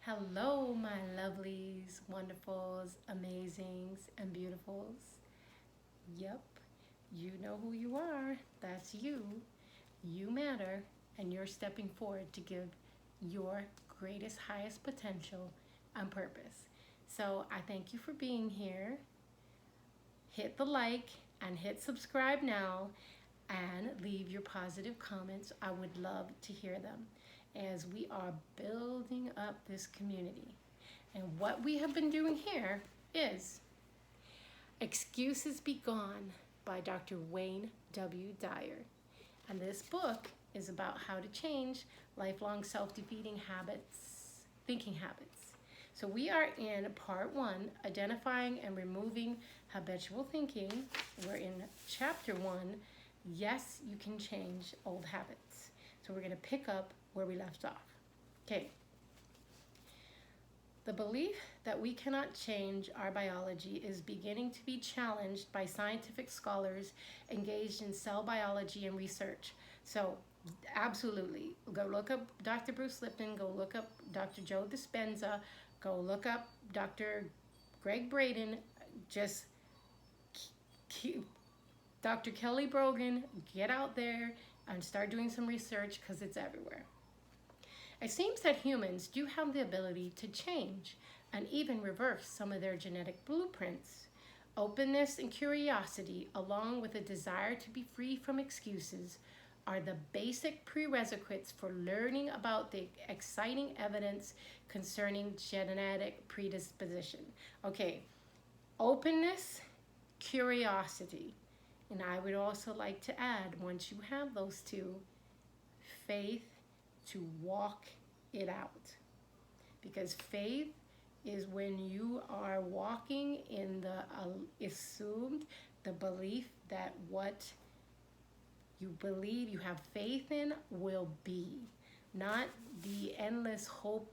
Hello, my lovelies, wonderfuls, amazings, and beautifuls. Yep, you know who you are. That's you. You matter, and you're stepping forward to give your greatest, highest potential and purpose. So I thank you for being here. Hit the like and hit subscribe now and leave your positive comments. I would love to hear them as we are building up this community. And what we have been doing here is Excuses Be Gone by Dr. Wayne W. Dyer. And this book is about how to change lifelong self-defeating habits, thinking habits. So we are in part 1, identifying and removing habitual thinking. We're in chapter 1, yes, you can change old habits. So we're going to pick up where we left off. Okay. The belief that we cannot change our biology is beginning to be challenged by scientific scholars engaged in cell biology and research. So, absolutely, go look up Dr. Bruce Lipton, go look up Dr. Joe Dispenza, go look up Dr. Greg Braden, just Dr. Kelly Brogan, get out there and start doing some research because it's everywhere. It seems that humans do have the ability to change and even reverse some of their genetic blueprints. Openness and curiosity, along with a desire to be free from excuses, are the basic prerequisites for learning about the exciting evidence concerning genetic predisposition. Okay, openness, curiosity. And I would also like to add, once you have those two, faith to walk it out. Because faith is when you are walking in the assumed, the belief that what you believe, you have faith in, will be. Not the endless hope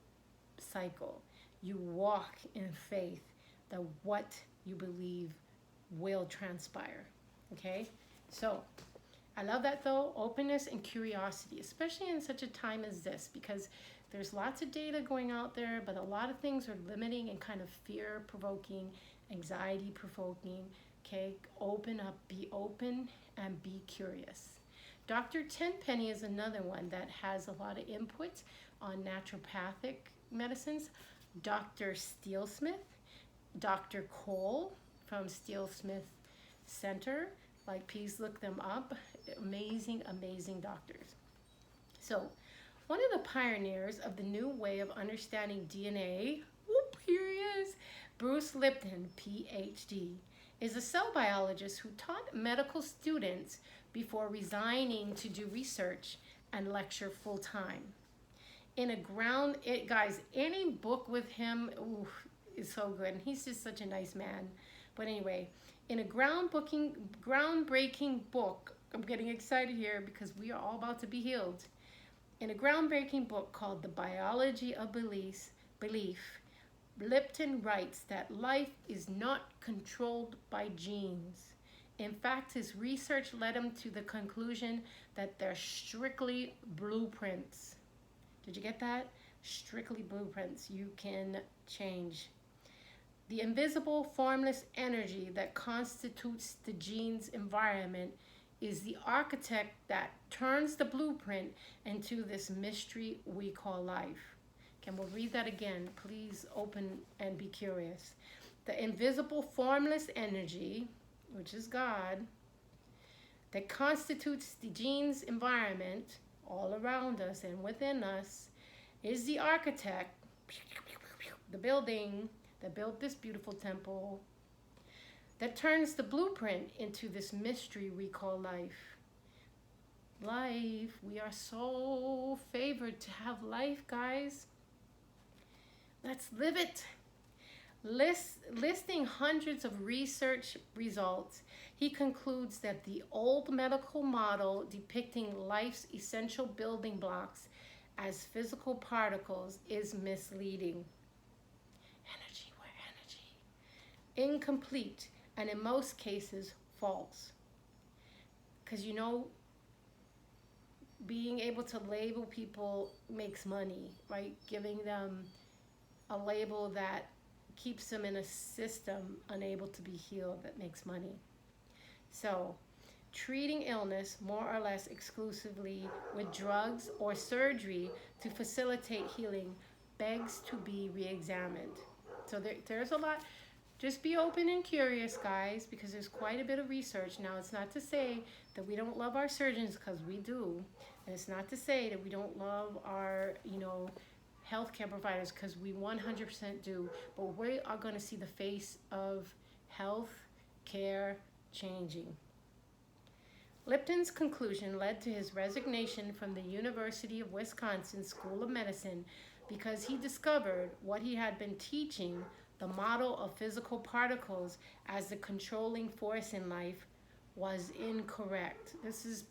cycle. You walk in faith that what you believe will transpire. Okay? So, I love that though, openness and curiosity, especially in such a time as this, because there's lots of data going out there, but a lot of things are limiting and kind of fear-provoking, anxiety-provoking. Okay, open up, be open, and be curious. Dr. Tenpenny is another one that has a lot of input on naturopathic medicines. Dr. Steelsmith, Dr. Cole from Steelsmith Center, like please look them up. Amazing, amazing doctors. So, one of the pioneers of the new way of understanding DNA, whoop, here he is, Bruce Lipton, PhD, is a cell biologist who taught medical students before resigning to do research and lecture full time. Guys, any book with him is so good, and he's just such a nice man. But anyway, in a groundbreaking book, I'm getting excited here because we are all about to be healed. In a groundbreaking book called The Biology of Belief, Lipton writes that life is not controlled by genes. In fact, his research led him to the conclusion that they're strictly blueprints. Did you get that? Strictly blueprints. You can change. The invisible, formless energy that constitutes the gene's environment is the architect that turns the blueprint into this mystery we call life. Okay, we'll read that again. Please open and be curious. The invisible, formless energy, which is God, that constitutes the gene's environment all around us and within us, is the architect, the building that built this beautiful temple, that turns the blueprint into this mystery we call life. Life, we are so favored to have life, guys. Let's live it. Listing hundreds of research results, he concludes that the old medical model depicting life's essential building blocks as physical particles is misleading. Energy, we're energy. Incomplete, and in most cases, false. Because being able to label people makes money, right? Giving them a label that keeps them in a system unable to be healed that makes money. So, treating illness more or less exclusively with drugs or surgery to facilitate healing begs to be re-examined. So there's a lot. Just be open and curious, guys, because there's quite a bit of research. Now, it's not to say that we don't love our surgeons, because we do. And it's not to say that we don't love our, healthcare providers, because we 100% do. But we are going to see the face of health care changing. Lipton's conclusion led to his resignation from the University of Wisconsin School of Medicine because he discovered what he had been teaching, the model of physical particles as the controlling force in life, was incorrect. This is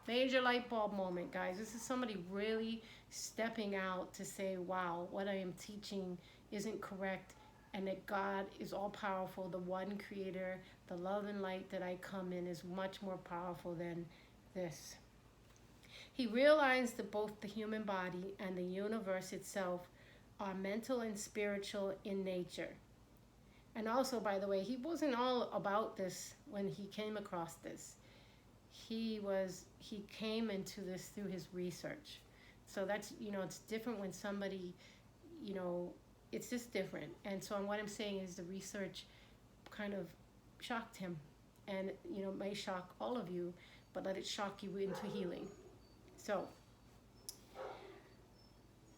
major light bulb moment, guys. This is somebody really stepping out to say, wow, what I am teaching isn't correct, and that God is all powerful, the one creator, the love and light that I come in is much more powerful than this. He realized that both the human body and the universe itself are mental and spiritual in nature. And also, by the way, he wasn't all about this when he came across this. He came into this through his research. So that's, it's different when somebody, it's just different. And so what I'm saying is the research kind of shocked him, and may shock all of you, but let it shock you into healing. So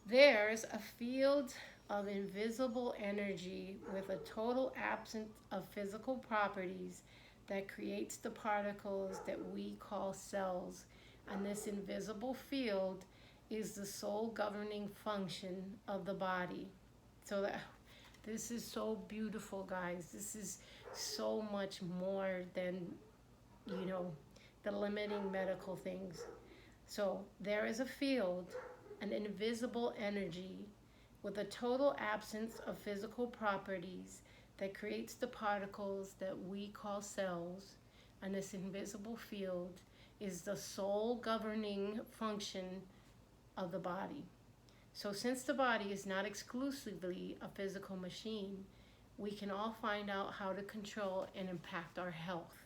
there's a field of invisible energy with a total absence of physical properties that creates the particles that we call cells, and this invisible field is the sole governing function of the body. So this is so beautiful, guys. This is so much more than, the limiting medical things. So there is a field, an invisible energy with a total absence of physical properties that creates the particles that we call cells, and this invisible field is the sole governing function of the body. So since the body is not exclusively a physical machine, we can all find out how to control and impact our health.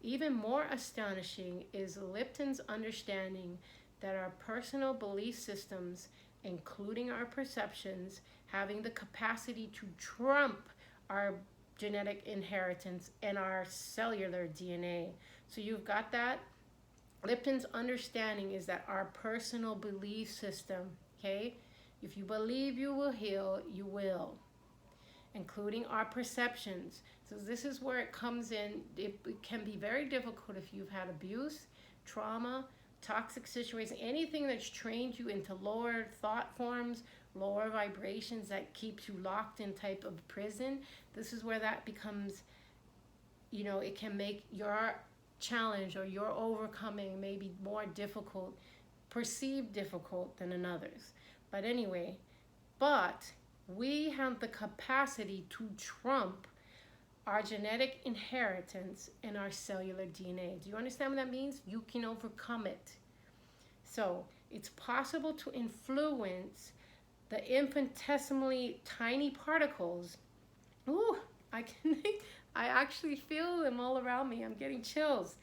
Even more astonishing is Lipton's understanding that our personal belief systems, including our perceptions, having the capacity to trump our genetic inheritance and our cellular DNA. So you've got that? Lipton's understanding is that our personal belief system, okay? If you believe you will heal, you will, including our perceptions. So this is where it comes in. It can be very difficult if you've had abuse, trauma, toxic situations, anything that's trained you into lower thought forms, lower vibrations that keeps you locked in type of prison. This is where that becomes, it can make your challenge or your overcoming maybe more difficult, perceived difficult than another's. But anyway, we have the capacity to trump our genetic inheritance and our cellular DNA. Do you understand what that means? You can overcome it. So it's possible to influence the infinitesimally tiny particles. Ooh, I actually feel them all around me. I'm getting chills.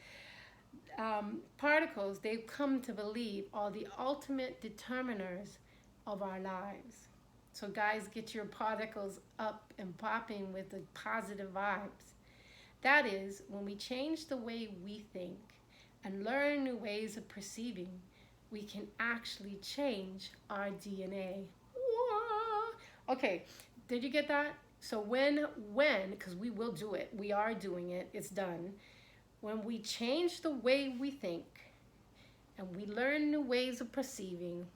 Particles, they've come to believe, are the ultimate determiners of our lives. So guys, get your particles up and popping with the positive vibes. That is, when we change the way we think and learn new ways of perceiving, we can actually change our DNA. Okay, did you get that? So when, because we will do it, we are doing it, it's done. When we change the way we think and we learn new ways of perceiving,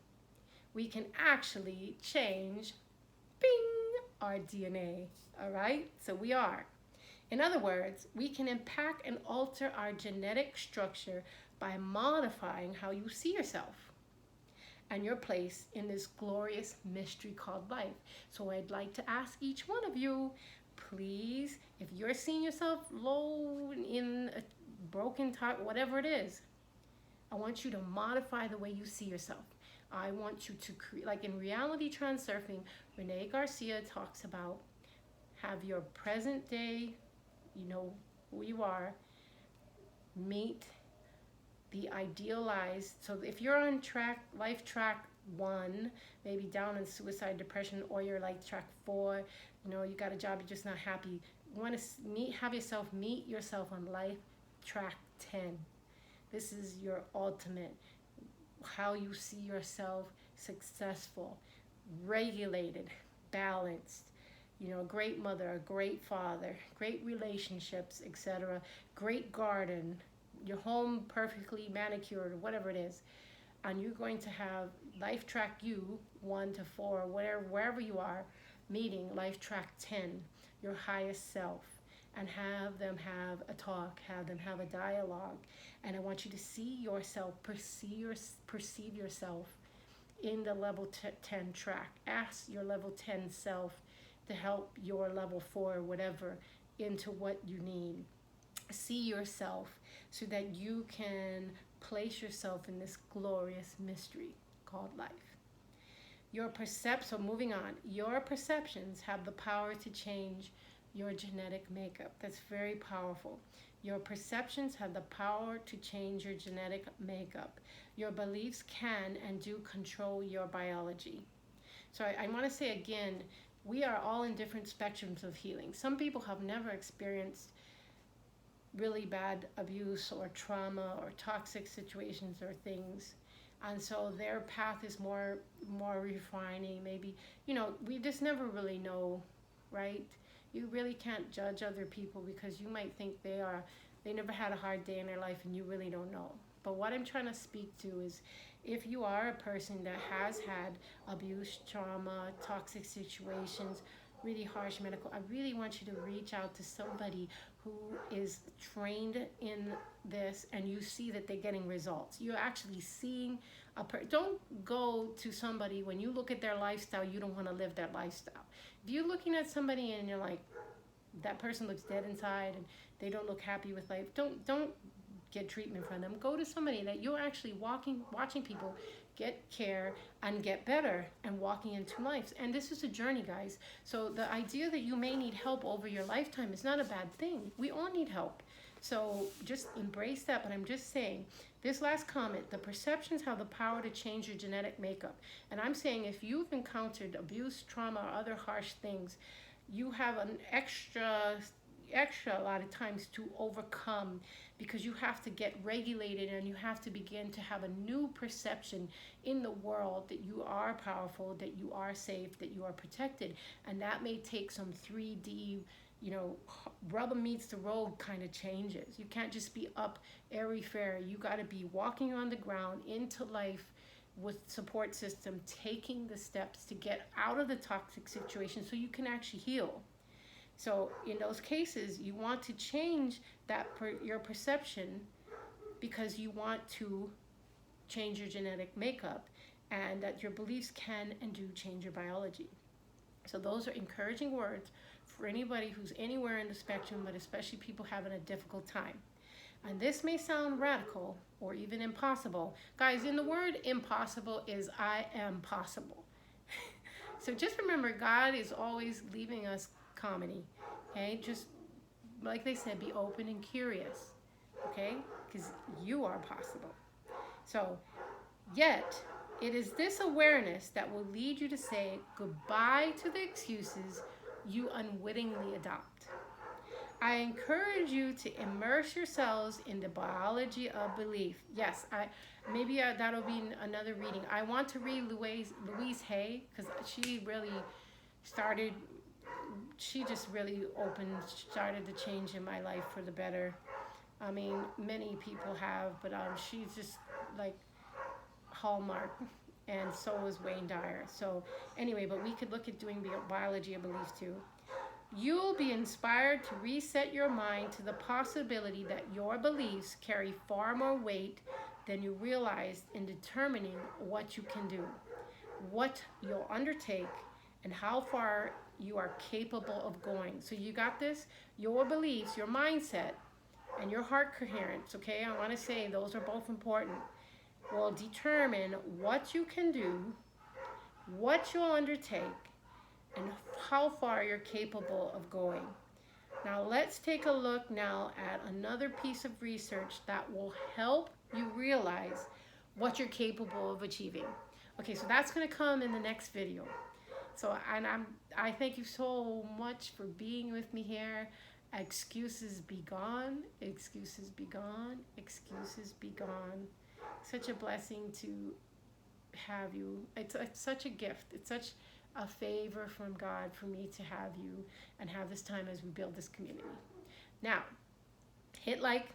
we can actually change, bing, our DNA, all right? So we are. In other words, we can impact and alter our genetic structure by modifying how you see yourself and your place in this glorious mystery called life. So I'd like to ask each one of you, please, if you're seeing yourself low in a broken heart, whatever it is, I want you to modify the way you see yourself. I want you to create, like in reality transurfing, Renee Garcia talks about have your present day, you know who you are, meet the idealized. So if you're on track, life track 1, maybe down in suicide, depression, or you're like track 4, you know, you got a job, you're just not happy. You want to meet yourself on life track 10. This is your ultimate, how you see yourself successful, regulated, balanced, you know, a great mother, a great father, great relationships, etc., great garden, your home perfectly manicured, or whatever it is. And you're going to have life track you 1 to 4, wherever you are, meeting life track 10, your highest self, and have them have a talk, have them have a dialogue. And I want you to see yourself, perceive yourself in the level 10 track. Ask your level 10 self to help your level 4, whatever, into what you need. See yourself so that you can place yourself in this glorious mystery called life. So moving on, your perceptions have the power to change your genetic makeup. That's very powerful. Your perceptions have the power to change your genetic makeup. Your beliefs can and do control your biology. So I want to say again, we are all in different spectrums of healing. Some people have never experienced really bad abuse or trauma or toxic situations or things, and so their path is more refining. Maybe, you know, we just never really know, right? You really can't judge other people because you might think they never had a hard day in their life and you really don't know. But what I'm trying to speak to is, if you are a person that has had abuse, trauma, toxic situations, really harsh medical, I really want you to reach out to somebody who is trained in this, and you see that they're getting results. You're actually seeing don't go to somebody when you look at their lifestyle, you don't want to live that lifestyle. If you're looking at somebody and you're like, that person looks dead inside and they don't look happy with life, don't get treatment from them. Go to somebody that you're actually watching people get care and get better and walking into life. And this is a journey, guys. So the idea that you may need help over your lifetime is not a bad thing. We all need help. So just embrace that. But I'm just saying, this last comment, the perceptions have the power to change your genetic makeup. And I'm saying, if you've encountered abuse, trauma, or other harsh things, you have an extra a lot of times to overcome, because you have to get regulated and you have to begin to have a new perception in the world that you are powerful, that you are safe, that you are protected. And that may take some 3D, you know, rubber meets the road kind of changes. You can't just be up airy fairy. You got to be walking on the ground into life with support system, taking the steps to get out of the toxic situation so you can actually heal. So in those cases, you want to change your perception, because you want to change your genetic makeup, and that your beliefs can and do change your biology. So those are encouraging words for anybody who's anywhere in the spectrum, but especially people having a difficult time. And this may sound radical or even impossible. Guys, in the word impossible is I am possible. So just remember, God is always leaving us comedy, okay? Just like they said, be open and curious, okay? Because you are possible. So, yet, it is this awareness that will lead you to say goodbye to the excuses you unwittingly adopt. I encourage you to immerse yourselves in the biology of belief. Yes, that'll be another reading. I want to read Louise Hay, because she just really started the change in my life for the better. I mean, many people have, but she's just like hallmark, and so is Wayne Dyer. So anyway, but we could look at doing biology of belief too. You'll be inspired to reset your mind to the possibility that your beliefs carry far more weight than you realize in determining what you can do, what you'll undertake, and how far you are capable of going. So you got this? Your beliefs, your mindset, and your heart coherence, okay? I want to say those are both important. will determine what you can do, what you'll undertake, and how far you're capable of going. Now let's take a look now at another piece of research that will help you realize what you're capable of achieving. Okay, so that's going to come in the next video. So, and I thank you so much for being with me here. Excuses be gone, excuses be gone, excuses be gone. Such a blessing to have you. It's such a gift. It's such a favor from God for me to have you and have this time as we build this community. Now, hit like,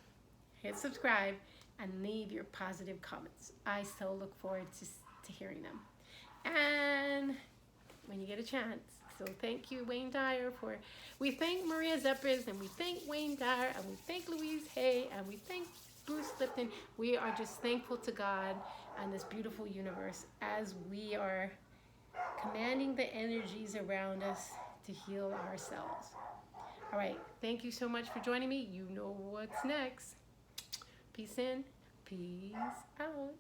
hit subscribe, and leave your positive comments. I so look forward to hearing them. And when you get a chance. So thank you, Wayne Dyer, we thank Maria Zepris, and we thank Wayne Dyer, and we thank Louise Hay, and we thank Bruce Lipton. We are just thankful to God and this beautiful universe as we are commanding the energies around us to heal ourselves. All right, thank you so much for joining me. You know what's next. Peace in, peace out.